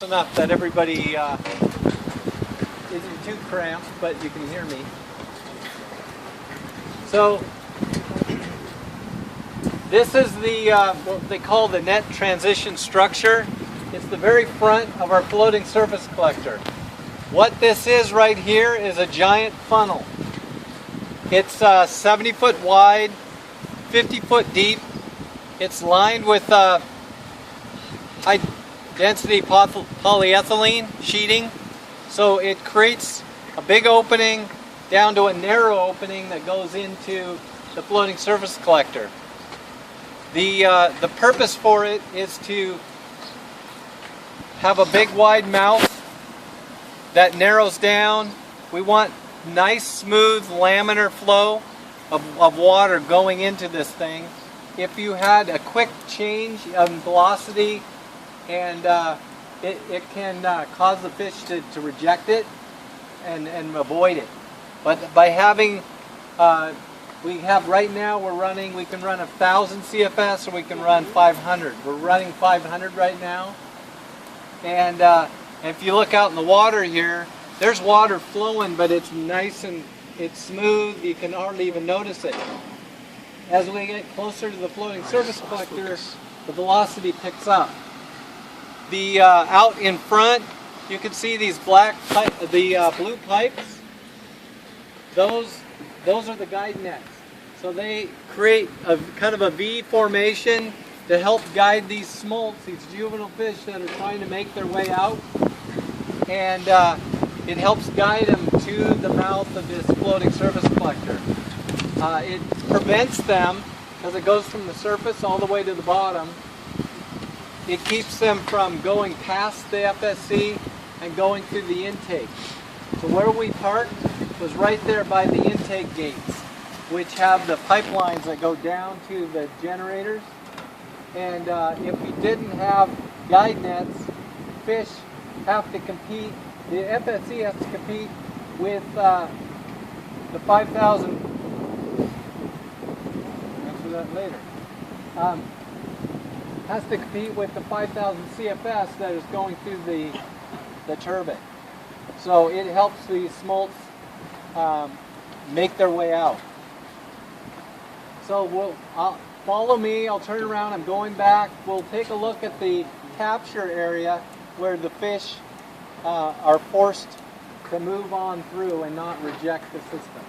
Enough that everybody isn't too cramped, but you can hear me. So this is the what they call the net transition structure. It's the very front of our floating surface collector. What this is right here is a giant funnel. It's 70 foot wide, 50 foot deep. It's lined with high density polyethylene sheeting, so it creates a big opening down to a narrow opening that goes into the floating surface collector. The purpose for it is to have a big wide mouth that narrows down. We want nice smooth laminar flow of water going into this thing. If you had a quick change in velocity, and it can cause the fish to reject it and avoid it. But by having, we can run 1,000 CFS or we can run 500. We're running 500 right now. And if you look out in the water here, there's water flowing, but it's nice and it's smooth. You can hardly even notice it. As we get closer to the floating surface collector, the velocity picks up. The out in front, you can see these black blue pipes. Those are the guide nets. So they create a kind of a V formation to help guide these smolts, these juvenile fish that are trying to make their way out, and it helps guide them to the mouth of this floating surface collector. It prevents them, because it goes from the surface all the way to the bottom. It keeps them from going past the FSC and going through the intake. So where we parked was right there by the intake gates, which have the pipelines that go down to the generators. And if we didn't have guide nets, fish have to compete, the FSC has to compete with the 5,000, answer that later. Has to compete with the 5,000 CFS that is going through the turbine. So it helps the smolts make their way out. So follow me, I'll turn around, I'm going back. We'll take a look at the capture area where the fish are forced to move on through and not reject the system.